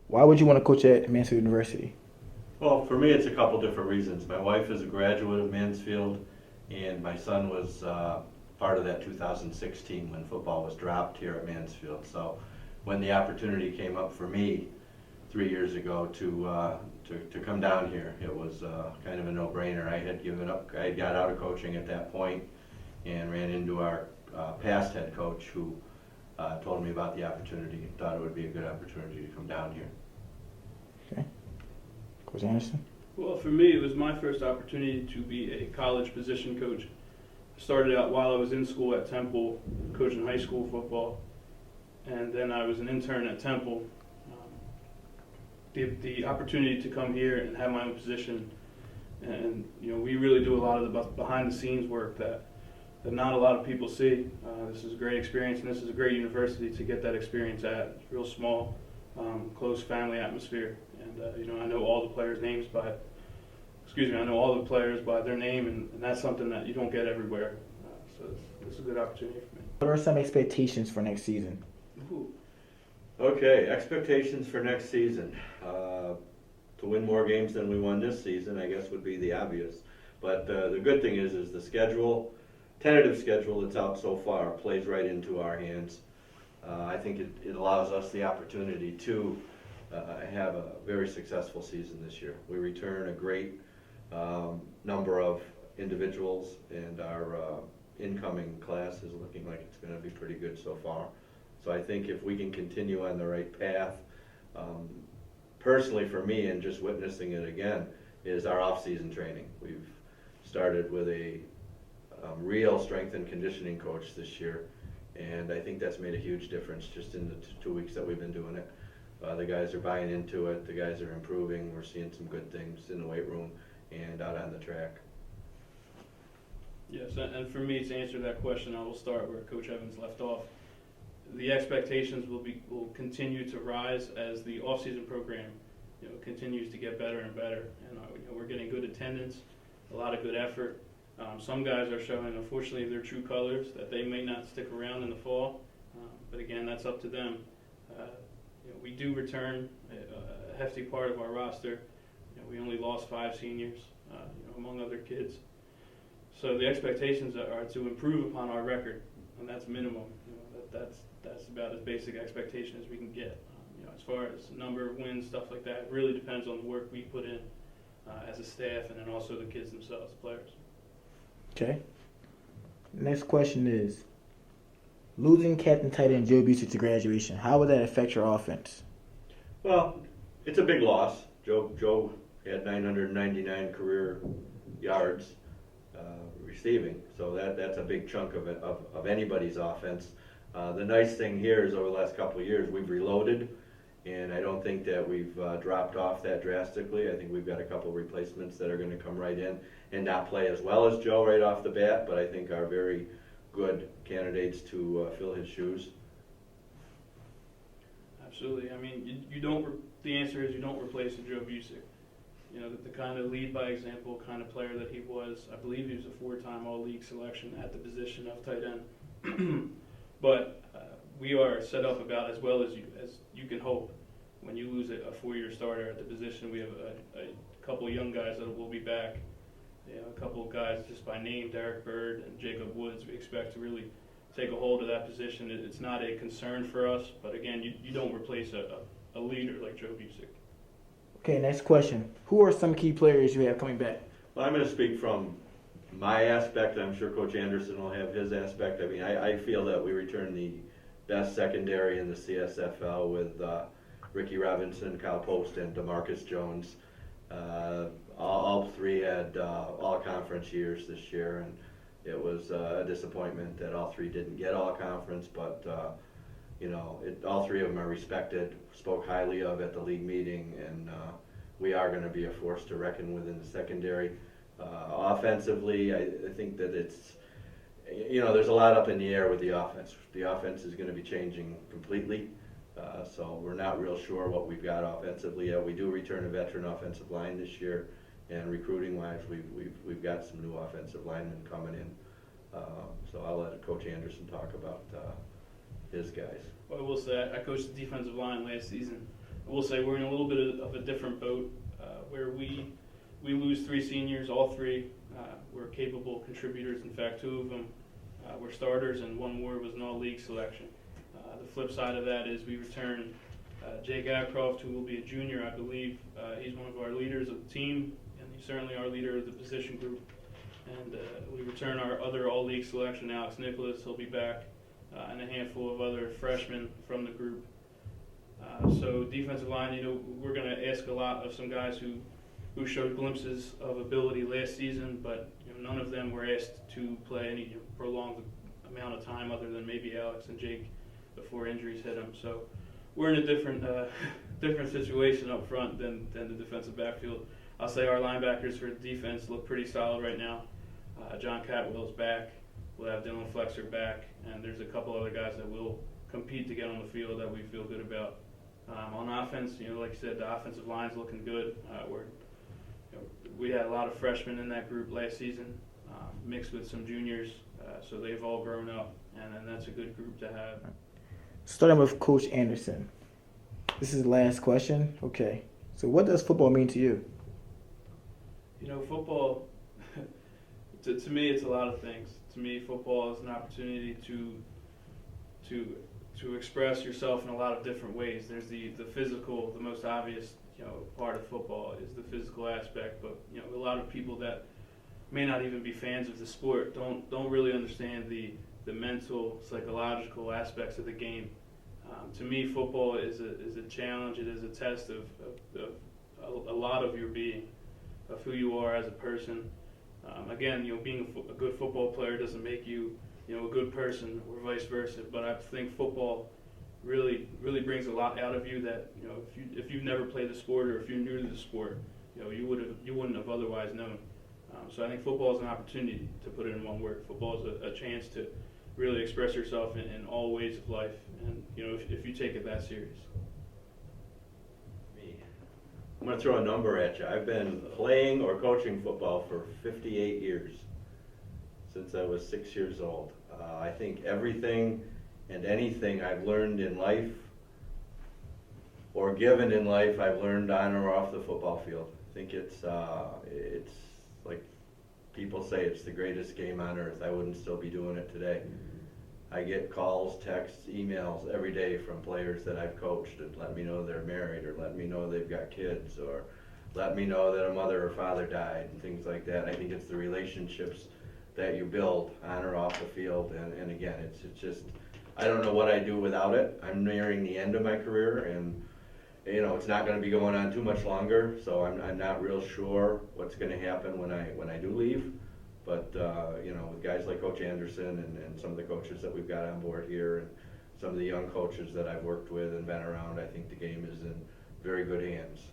Why would you want to coach at Mansfield University? Well, for me, it's a couple different reasons. My wife is a graduate of Mansfield, and my son was part of that 2016 when football was dropped here at Mansfield. So when the opportunity came up for me 3 years ago to come down here, it was kind of a no-brainer. I had given up, I had got out of coaching at that point and ran into our past head coach who told me about the opportunity and thought it would be a good opportunity to come down here. Okay. Coach Anderson? Well, for me, it was my first opportunity to be a college position coach. I started out while I was in school at Temple, coaching high school football, and then I was an intern at Temple. The opportunity to come here and have my own position, and we really do a lot of the behind-the-scenes work that not a lot of people see. This is a great experience, and this is a great university to get that experience at. It's real small, close family atmosphere. And I know all the players' names I know all the players by their name, and that's something that you don't get everywhere. So it's a good opportunity for me. What are some expectations for next season? Ooh. Okay, expectations for next season. To win more games than we won this season, I guess, would be the obvious. But the good thing is the schedule, tentative schedule that's out so far, plays right into our hands. I think it allows us the opportunity to have a very successful season this year. We return a great number of individuals, and our incoming class is looking like it's going to be pretty good so far. So I think if we can continue on the right path, personally for me, and just witnessing it again, is our off-season training. We've started with a real strength and conditioning coach this year, and I think that's made a huge difference just in the 2 weeks that we've been doing it. The guys are buying into it, the guys are improving, we're seeing some good things in the weight room and out on the track. Yes, and for me to answer that question, I will start where Coach Evans left off. The expectations will continue to rise as the off-season program continues to get better and better. And we're getting good attendance, a lot of good effort. Some guys are showing, unfortunately, their true colors, that they may not stick around in the fall. But again, that's up to them. We do return a hefty part of our roster. We only lost 5 seniors, among other kids. So the expectations are to improve upon our record, and that's minimum. That's about as basic expectation as we can get. As far as number of wins, stuff like that, it really depends on the work we put in as a staff, and then also the kids themselves, the players. Okay. Next question is, losing captain tight end Joe Busick to graduation, how would that affect your offense? Well, it's a big loss. Joe had 999 career yards receiving, so that's a big chunk of anybody's offense. The nice thing here is over the last couple of years we've reloaded, and I don't think that we've dropped off that drastically. I think we've got a couple of replacements that are going to come right in and not play as well as Joe right off the bat, but I think are very good candidates to fill his shoes. Absolutely. I mean, the answer is you don't replace a Joe Busick. The kind of lead by example kind of player that he was. I believe he was a 4-time All-League selection at the position of tight end. But we are set up about as well as you can hope. When you lose a 4-year starter at the position, we have a couple of young guys that will be back. A couple of guys just by name, Derek Bird and Jacob Woods, we expect to really take a hold of that position. It's not a concern for us, but again, you don't replace a leader like Joe Busick. Okay, next question. Who are some key players you have coming back? Well, I'm going to speak from my aspect. I'm sure Coach Anderson will have his aspect. I mean, I feel that we return the best secondary in the CSFL with Ricky Robinson, Kyle Post, and DeMarcus Jones. All 3 had all-conference years this year, and it was a disappointment that all 3 didn't get all-conference, but all 3 of them are respected, spoke highly of at the league meeting, and we are going to be a force to reckon with in the secondary. Offensively, I think that it's, there's a lot up in the air with the offense. The offense is going to be changing completely, so we're not real sure what we've got offensively yet. We do return a veteran offensive line this year, and recruiting-wise, we've got some new offensive linemen coming in. So I'll let Coach Anderson talk about his guys. Well, I will say I coached the defensive line last season. I will say we're in a little bit of a different boat where we lose 3 seniors. All 3 were capable contributors. In fact, 2 of them were starters, and 1 more was an all-league selection. The flip side of that is we return Jake Abcroft, who will be a junior, I believe. He's one of our leaders of the team, and he's certainly our leader of the position group. And we return our other all-league selection, Alex Nicholas. He'll be back, and a handful of other freshmen from the group. So defensive line, we're going to ask a lot of some guys who showed glimpses of ability last season, but none of them were asked to play any prolonged amount of time other than maybe Alex and Jake before injuries hit them. So we're in a different situation up front than the defensive backfield. I'll say our linebackers for defense look pretty solid right now. John Catwell's back. We'll have Dylan Flexer back, and there's a couple other guys that will compete to get on the field that we feel good about. On offense, like you said, the offensive line's looking good. We had a lot of freshmen in that group last season, mixed with some juniors, so they've all grown up, and that's a good group to have. Starting with Coach Anderson. This is the last question. Okay. So what does football mean to you? Football, to me, it's a lot of things. To me, football is an opportunity to express yourself in a lot of different ways. There's the physical, the most obvious part of football is the physical aspect, but a lot of people that may not even be fans of the sport don't really understand the mental, psychological aspects of the game. To me, football is a challenge. It is a test of a lot of your being, of who you are as a person. Again, being a good football player doesn't make you a good person, or vice versa. But I think football really brings a lot out of you that if you've never played the sport, or if you're new to the sport, you wouldn't have otherwise known. So I think football is an opportunity, to put it in one word. Football is a chance to really express yourself in all ways of life, and if you take it that serious. I'm going to throw a number at you. I've been playing or coaching football for 58 years, since I was 6 years old. I think everything and anything I've learned in life or given in life, I've learned on or off the football field. I think it's like people say, it's the greatest game on earth. I wouldn't still be doing it today. I get calls, texts, emails every day from players that I've coached and let me know they're married, or let me know they've got kids, or let me know that a mother or father died, and things like that. I think it's the relationships that you build on or off the field, and again, it's just, I don't know what I'd do without it. I'm nearing the end of my career, and it's not going to be going on too much longer, so I'm not real sure what's going to happen when I do leave. But with guys like Coach Anderson and some of the coaches that we've got on board here, and some of the young coaches that I've worked with and been around, I think the game is in very good hands.